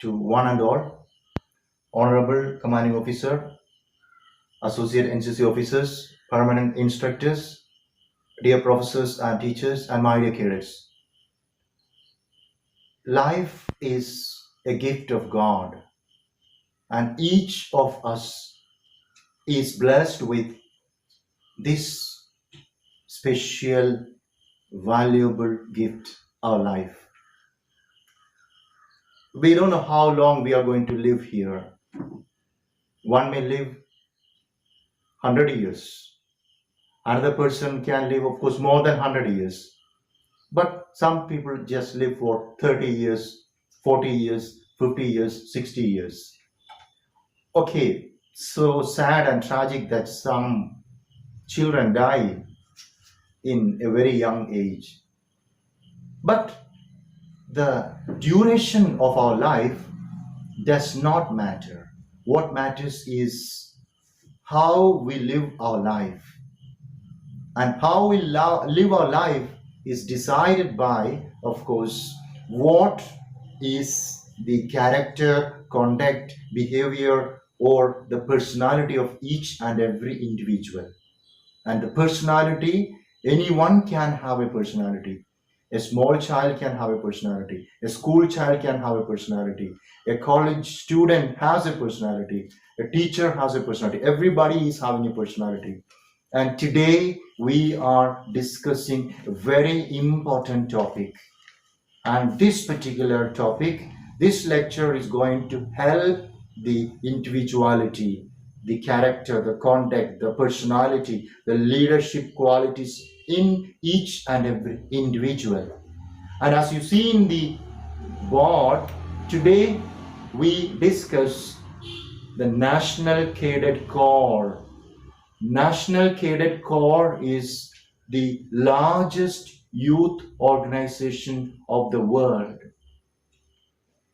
to one and all, Honorable Commanding Officer, Associate NCC officers, permanent instructors, dear professors and teachers, and my dear cadets. Life is a gift of God, and each of us is blessed with this special, valuable gift, our life. We don't know how long we are going to live here. One may live 100 years. Another person can live, of course, more than 100 years. But some people just live for 30 years, 40 years, 50 years, 60 years. Okay, so sad and tragic that some children die in a very young age. But the duration of our life does not matter. What matters is how we live our life. And how we live our life is decided by, of course, what is the character, conduct, behavior, or the personality of each and every individual. And the personality, anyone can have a personality. A small child can have a personality. A school child can have a personality. A college student has a personality. A teacher has a personality. Everybody is having a personality. And today we are discussing a very important topic. And this particular topic, this lecture is going to help the individuality, the character, the conduct, the personality, the leadership qualities in each and every individual. And as you see in the board, today we discuss the National Cadet Corps. National Cadet Corps is the largest youth organization of the world.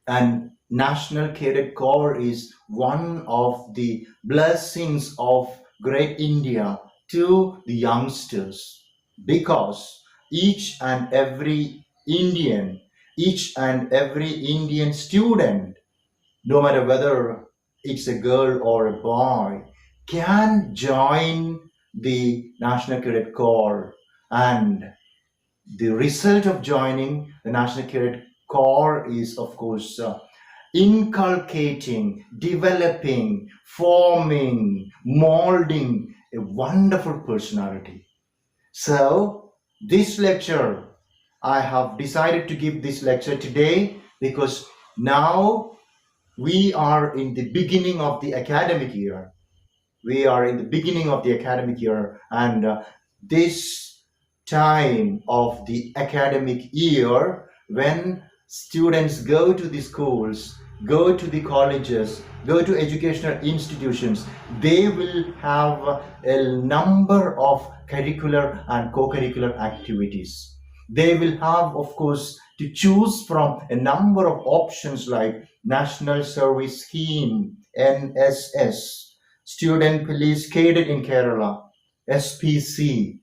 And National Cadet Corps is one of the blessings of great India to the youngsters, because each and every Indian student, no matter whether it's a girl or a boy, can join the National Cadet Corps. And the result of joining the National Cadet Corps is, of course, inculcating, developing, forming, molding a wonderful personality. So this lecture, I have decided to give this lecture today because now we are in the beginning of the academic year. We are in the beginning of the academic year, and this time of the academic year, when students go to the schools, go to the colleges, go to educational institutions, they will have a number of curricular and co-curricular activities. They will have, of course, to choose from a number of options like National Service Scheme, NSS, Student Police Cadet in Kerala, SPC,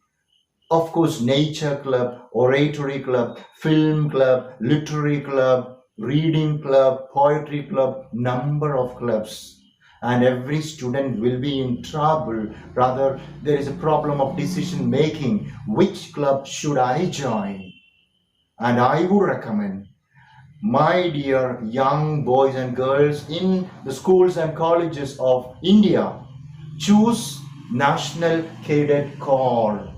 of course, Nature Club, Oratory Club, Film Club, Literary Club, Reading Club, Poetry Club, number of clubs. And every student will be in trouble. Rather, there is a problem of decision making. Which club should I join? And I would recommend, my dear young boys and girls in the schools and colleges of India, choose National Cadet Corps.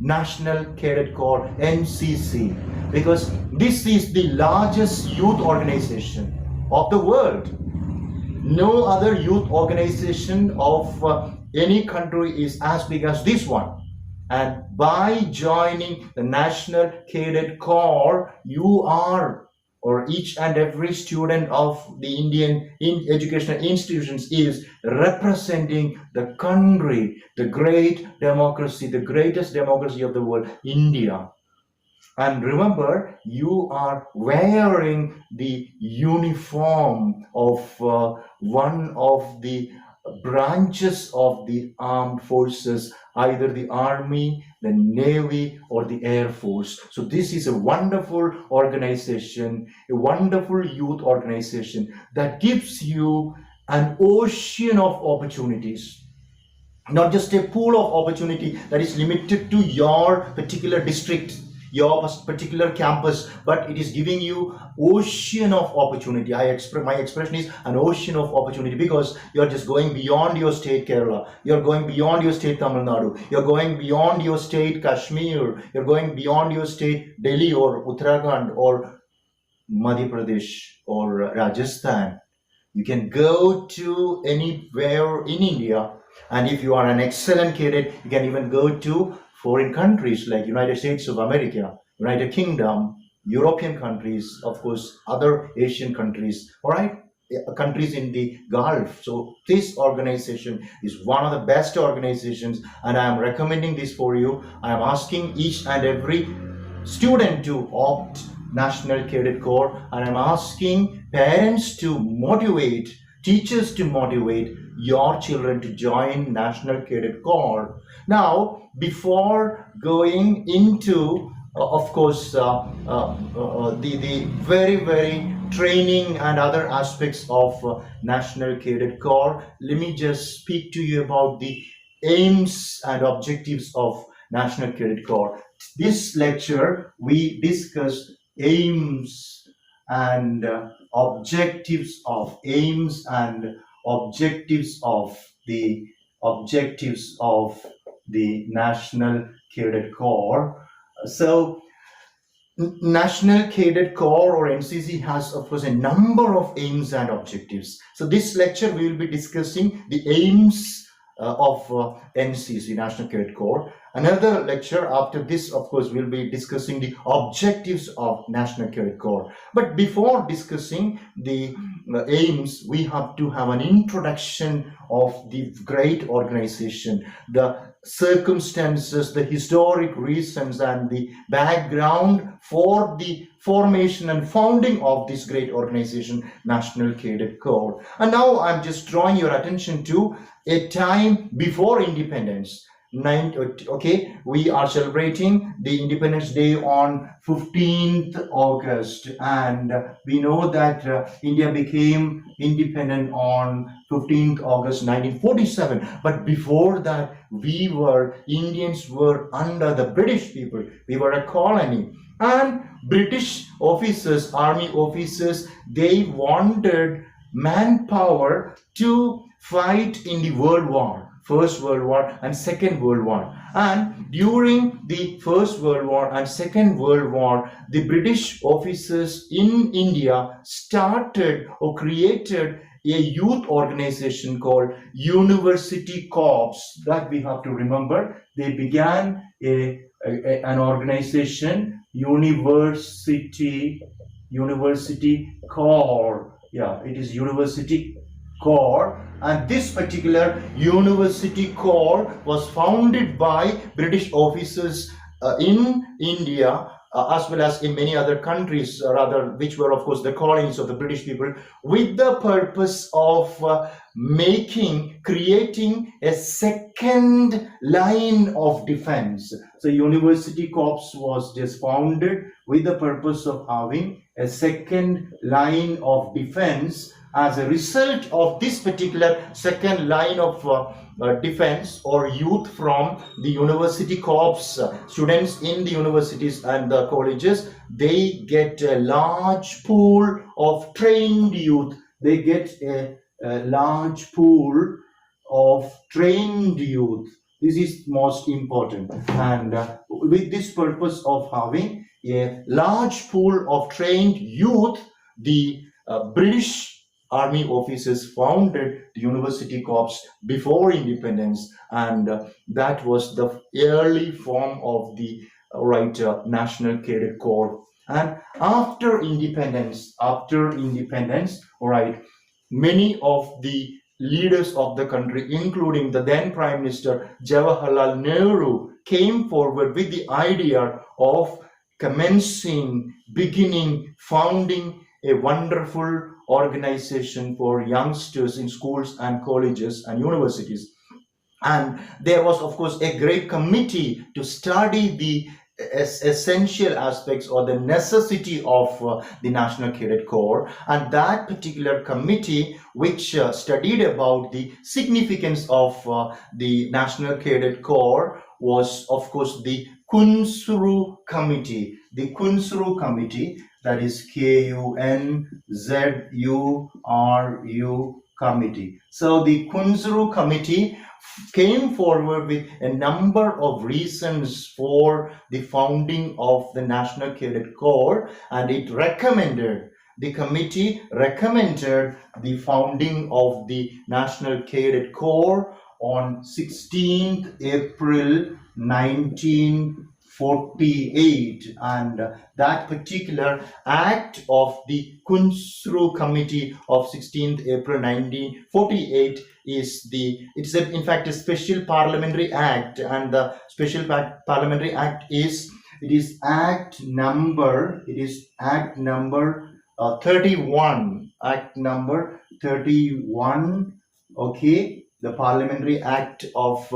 National Cadet Corps, NCC, because this is the largest youth organization of the world. No other youth organization of any country is as big as this one. And by joining the National Cadet Corps, you are, or each and every student of the Indian educational institutions is representing the country, the great democracy, the greatest democracy of the world, India. And remember, you are wearing the uniform of one of the branches of the armed forces, either the army, the Navy or the Air Force. So this is a wonderful organization, a wonderful youth organization that gives you an ocean of opportunities, not just a pool of opportunity that is limited to your particular district, your particular campus, but it is giving you ocean of opportunity. My expression is an ocean of opportunity, because you're just going beyond your state Kerala, you're going beyond your state Tamil Nadu, you're going beyond your state Kashmir, you're going beyond your state Delhi or Uttarakhand or Madhya Pradesh or Rajasthan. You can go to anywhere in India, and if you are an excellent cadet, you can even go to foreign countries like United States of America, United Kingdom, European countries, of course, other Asian countries, all right, countries in the Gulf. So this organization is one of the best organizations, and I am recommending this for you. I am asking each and every student to opt National Cadet Corps, and I'm asking parents to motivate, teachers to motivate your children to join National Cadet Corps. Now, before going into, of course, the very training and other aspects of National Cadet Corps, let me just speak to you about the aims and objectives of National Cadet Corps. This lecture, we discussed aims and objectives of the National Cadet Corps. So National Cadet Corps or NCC has, of course, a number of aims and objectives. So this lecture we will be discussing the aims of NCC, National Cadet Corps. Another lecture after this, of course, we'll be discussing the objectives of National Cadet Corps. But before discussing the aims, we have to have an introduction of the great organization, the circumstances, the historic reasons, and the background for the formation and founding of this great organization, National Cadet Corps. And now I'm just drawing your attention to a time before independence. Okay, we are celebrating the Independence Day on 15th August, and we know that India became independent on 15th August 1947. But before that, Indians were under the British people. We were a colony, and British officers, army officers, they wanted manpower to fight in the World War. First World War and Second World War. And during the First World War and Second World War, the British officers in India started or created a youth organization called University Corps. That we have to remember. They began an organization, University Corps. Yeah, it is University Corps, and this particular University Corps was founded by British officers in India, as well as in many other countries, which were, of course, the colonies of the British people, with the purpose of creating a second line of defense. So University Corps was just founded with the purpose of having a second line of defense. As a result of this particular second line of defense or youth from the University Corps, students in the universities and the colleges, they get a large pool of trained youth. They get a large pool of trained youth. This is most important. And with this purpose of having a large pool of trained youth, the British Army officers founded the University Corps before independence, and that was the early form of the National Cadet Corps. And after independence, many of the leaders of the country, including the then Prime Minister Jawaharlal Nehru, came forward with the idea of founding a wonderful organization for youngsters in schools and colleges and universities. And there was, of course, a great committee to study the essential aspects or the necessity of the National Cadet Corps. And that particular committee, which studied about the significance of the National Cadet Corps, was, of course, the Kunsuru Committee. The Kunsuru Committee, that is Kunzuru Committee. So the Kunsuru Committee came forward with a number of reasons for the founding of the National Cadet Corps, and the committee recommended the founding of the National Cadet Corps on 16th April 1948, and that particular act of the Kunsuru Committee of 16th April 1948 in fact a special parliamentary act, and the special parliamentary act is act number 31, act number 31. Okay, the Parliamentary Act of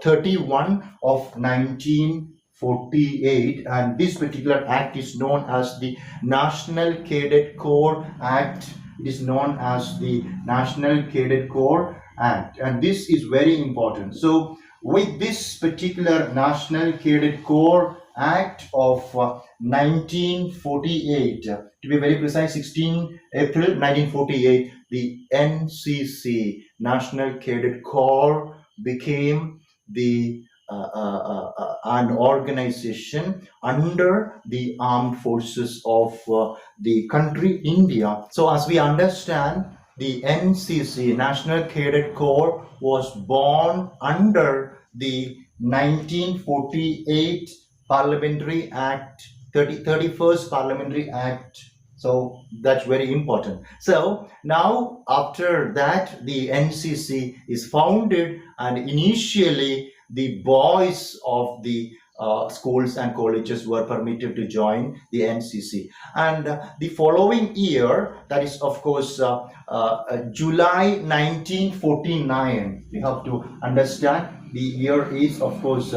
31 of 1948, and this particular act is known as the National Cadet Corps Act. It is known as the National Cadet Corps Act, and this is very important. So with this particular National Cadet Corps Act of 1948, to be very precise, 16 April 1948, the NCC, National Cadet Corps, became an organization under the armed forces of the country India. So as we understand, the NCC, National Cadet Corps, was born under the 1948 Parliamentary Act, 31st Parliamentary Act. So that's very important. So now after that, the NCC is founded, and initially the boys of the schools and colleges were permitted to join the NCC. And the following year, that is of course July 1949, we have to understand the year is, of course,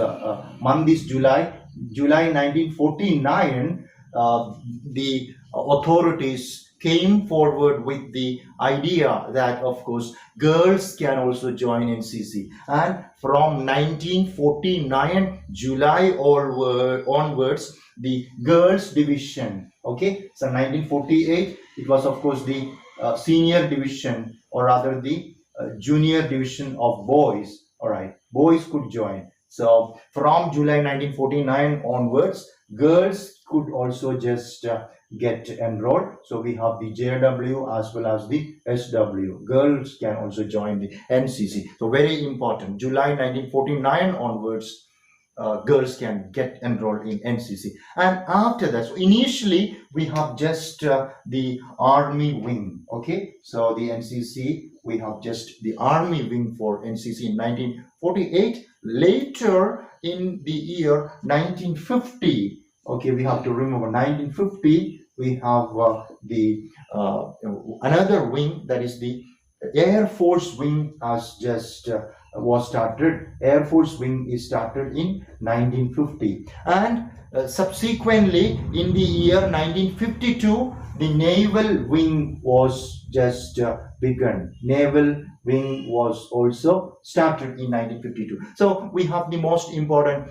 month is July 1949. The authorities came forward with the idea that, of course, girls can also join NCC, and from 1949 July onwards, the girls division, okay, so 1948 it was, of course, the senior division, or rather the junior division of boys. All right, boys could join. So from July 1949 onwards, girls could also just get enrolled. So we have the JW as well as the SW. Girls can also join the NCC. So very important. July 1949 onwards, girls can get enrolled in NCC. And after that, so initially we have just the army wing. Okay, so the NCC, we have just the army wing for NCC in 1948. Later in the year 1950, okay, we have to remember 1950, we have the another wing, that is the Air Force wing, has just was started. Air Force wing is started in 1950, and subsequently in the year 1952, the naval wing was just begun. Naval wing was also started in 1952. So we have the most important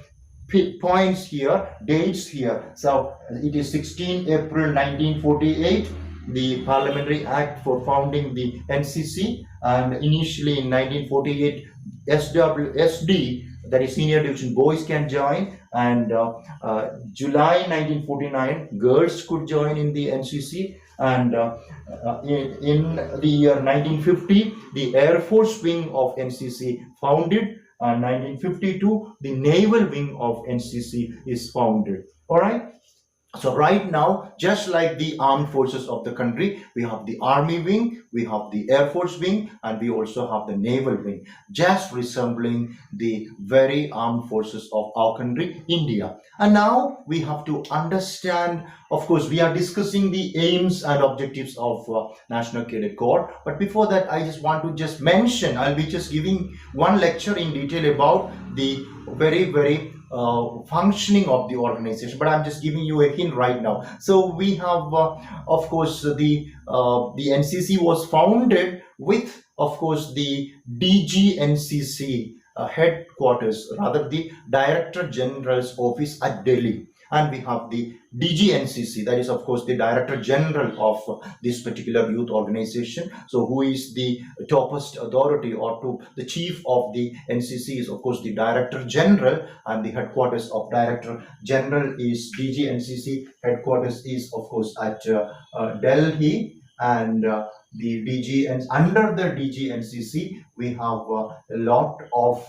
points here, dates here. So it is 16 April 1948, the Parliamentary Act for founding the NCC, and initially in 1948 SD, that is senior division, boys can join, and July 1949 girls could join in the NCC, and in the year 1950 the Air Force wing of NCC founded, and 1952 the naval wing of NCC is founded. All right. So right now, just like the armed forces of the country, we have the army wing, we have the air force wing, and we also have the naval wing, just resembling the very armed forces of our country, India. And now we have to understand, of course, we are discussing the aims and objectives of National Cadet Corps. But before that, I just want to just mention, I'll be just giving one lecture in detail about the very functioning of the organization, but I'm just giving you a hint right now. So we have of course the NCC was founded with, of course, the DGNCC headquarters, rather the Director General's office at Delhi, and we have the DGNCC, that is of course the Director General of this particular youth organization. So who is the topest authority, or to the chief of the NCC is of course the Director General, and the headquarters of Director General is DGNCC. Headquarters is of course at Delhi, and the DG, and under the DGNCC we have a lot of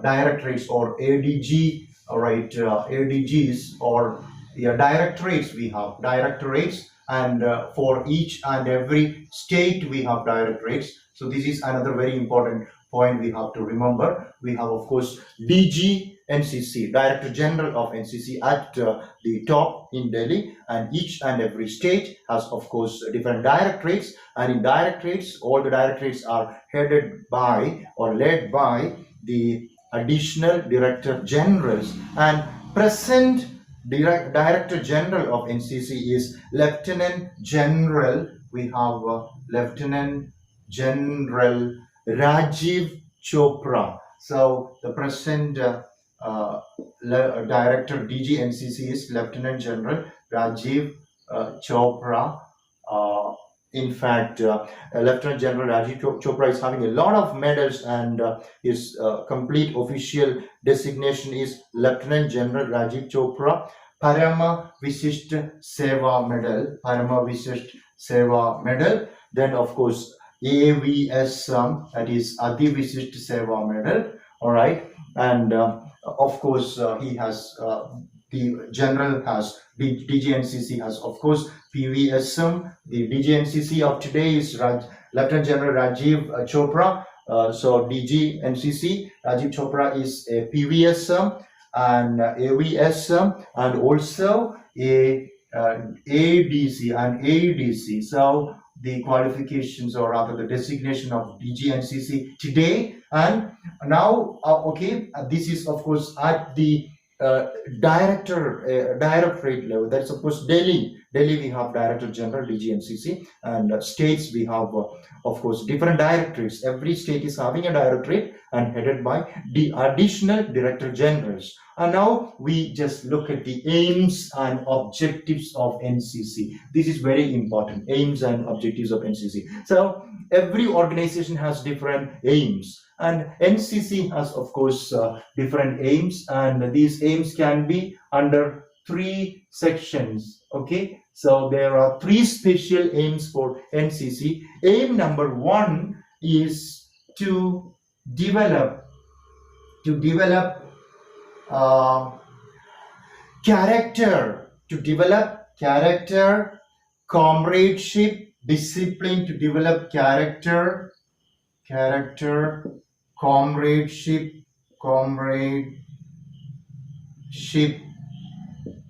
directorates or ADG, ADGs, or yeah, directorates. We have directorates, and for each and every state we have directorates. So this is another very important point we have to remember. We have of course DG NCC, Director General of NCC, at the top in Delhi, and each and every state has of course different directorates, and in directorates, all the directorates are headed by or led by the additional Director Generals, and present Director General of NCC is Lieutenant General. We have Lieutenant General Rajiv Chopra. So the present Director DG NCC is Lieutenant General Rajiv Chopra. In fact, Lieutenant General Rajiv Chopra is having a lot of medals, and his complete official designation is Lieutenant General Rajiv Chopra, Parama Vishisht Seva Medal, Parama Vishisht Seva Medal. Then, of course, AVS, that is Adi Vishisht Seva Medal. All right, and of course, he has the general has DGNCC has of course PVSM. The DGNCC of today is Lieutenant General Rajiv Chopra. So DGNCC Rajiv Chopra is a PVSM and AVSM, and also a ADC and ADC. So the qualifications, or rather the designation of DGNCC today. And now this is of course at the directorate level. That's of course Delhi. We have Director General DGNCC, and states we have of course different directorates. Every state is having a directorate and headed by the additional Director Generals. And now we just look at the aims and objectives of NCC. This is very important, aims and objectives of NCC. So every organization has different aims, and NCC has of course different aims, and these aims can be under 3 sections. Okay, so there are 3 special aims for NCC. Aim number 1 is to develop character, comradeship, discipline, to develop character, comradeship.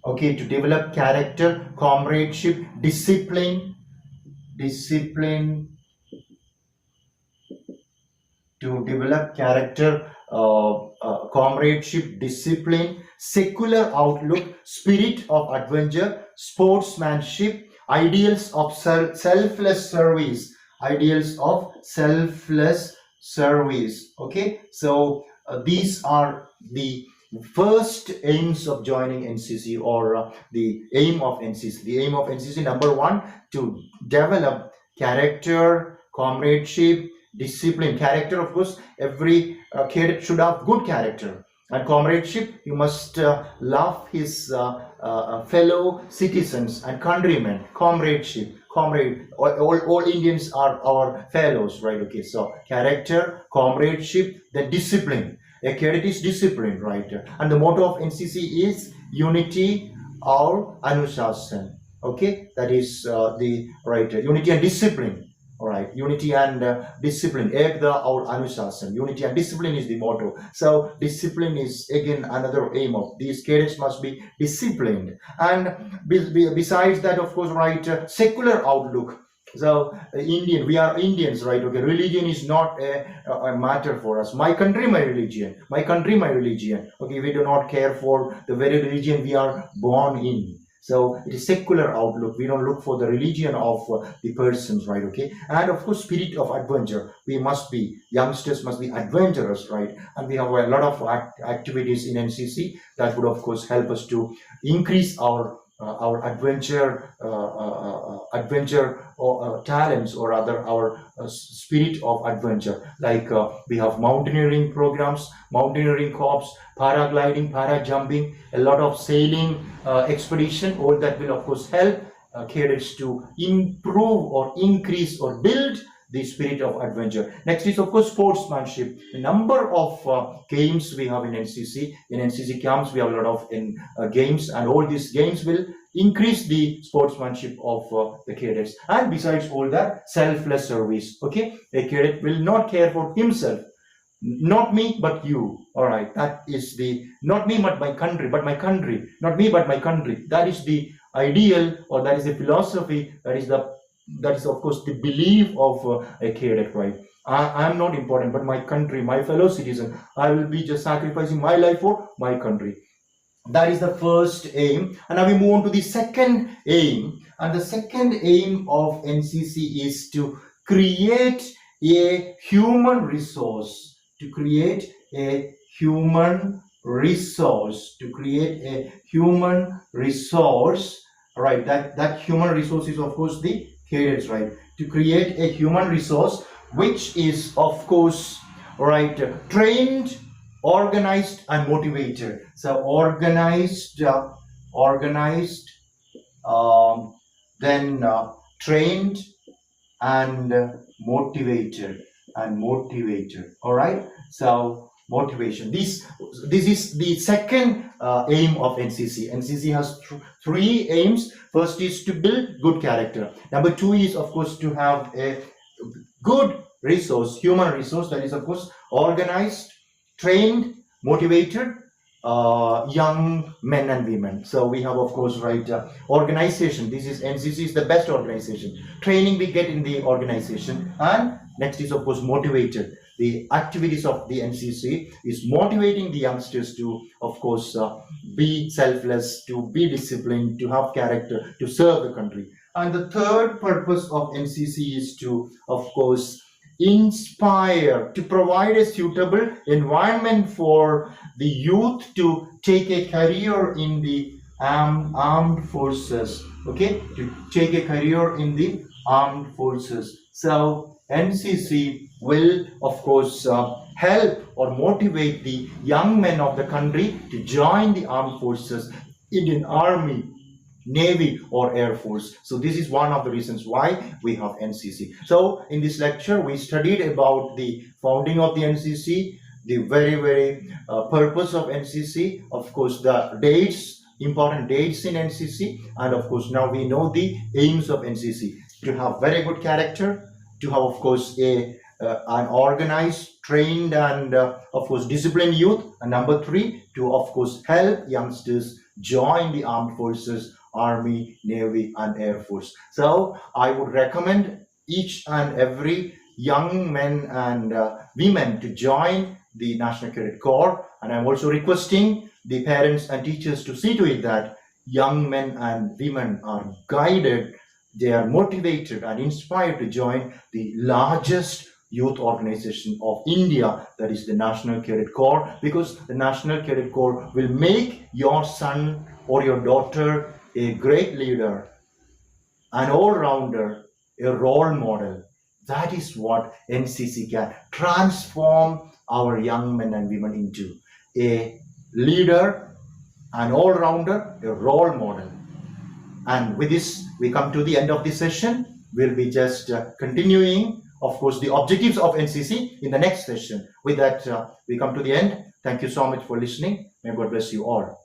Okay, to develop character, comradeship, discipline, to develop character, comradeship, discipline, secular outlook, spirit of adventure, sportsmanship, ideals of selfless service, Okay, so these are the first aims of joining NCC, or the aim of NCC. The aim of NCC, number 1, to develop character, comradeship, discipline. Character, of course, every cadet should have good character, and comradeship, you must love his fellow citizens and countrymen. All Indians are our fellows, right? Okay, so character, comradeship, then discipline. A cadet is discipline, right? And the motto of NCC is unity or Anushasan. Okay, that is the right unity and discipline. All right, unity and discipline. Ekta or Anushasan. Unity and discipline is the motto. So discipline is again another aim of these cadets must be disciplined. And besides that, of course, right, secular outlook. So we are Indians, right? Okay, religion is not a matter for us. My country, my religion. My country, my religion. Okay, we do not care for the very religion we are born in. So it is secular outlook. We don't look for the religion of the persons, right? Okay, and of course, spirit of adventure. We must be youngsters must be adventurous, right? And we have a lot of activities in NCC that would, of course, help us to increase our adventure or talents, or rather our spirit of adventure. Like we have mountaineering programs, mountaineering corps, paragliding, para jumping, a lot of sailing expedition. All that will, of course, help cadets to improve or increase or build the spirit of adventure. Next is, of course, sportsmanship. A number of games we have in NCC. In NCC camps, we have a lot of games, and all these games will increase the sportsmanship of the cadets. And besides all that, selfless service. Okay, a cadet will not care for himself. Not me, but you. All right, that is the not me, but my country, Not me, but my country. That is the ideal, or that is the philosophy. That is, of course, the belief of a cadet, right? I am not important, but my country, my fellow citizen. I will be just sacrificing my life for my country. That is the first aim. And now we move on to the second aim. And the second aim of NCC is to create a human resource. To create a human resource. Right? That human resource is, of course, the cadets, right? To create a human resource which is, of course, right, trained, organized, and motivated. So organized, then trained and motivated. All right. So motivation. This is the second aim of NCC. NCC has three aims. First is to build good character. Number two is, of course, to have a good resource, human resource, that is, of course, organized, trained, motivated young men and women. So we have, of course, right, organization. This is NCC is the best organization. Training we get in the organization, and next is, of course, motivated. The activities of the NCC is motivating the youngsters to, of course, be selfless, to be disciplined, to have character, to serve the country. And the third purpose of NCC is to, of course, inspire, to provide a suitable environment for the youth to take a career in the armed forces. Okay, to take a career in the armed forces. So NCC will, of course, help or motivate the young men of the country to join the armed forces, Indian Army, Navy, or Air Force. So this is one of the reasons why we have NCC. So in this lecture, we studied about the founding of the NCC, the very purpose of NCC, of course, the dates, important dates in NCC, and of course, now we know the aims of NCC. To have very good character, to have, of course, an organized, trained, and of course, disciplined youth. And number three, to, of course, help youngsters join the armed forces, Army, Navy, and Air Force. So I would recommend each and every young men and women to join the National Cadet Corps. And I'm also requesting the parents and teachers to see to it that young men and women are guided, they are motivated and inspired to join the largest youth organization of India, that is the National Cadet Corps, because the National Cadet Corps will make your son or your daughter a great leader, an all-rounder, a role model. That is what NCC can transform our young men and women into: a leader, an all-rounder, a role model. And with this, we come to the end of this session. We'll be just continuing of course, the objectives of NCC in the next session. With that, we come to the end. Thank you so much for listening. May God bless you all.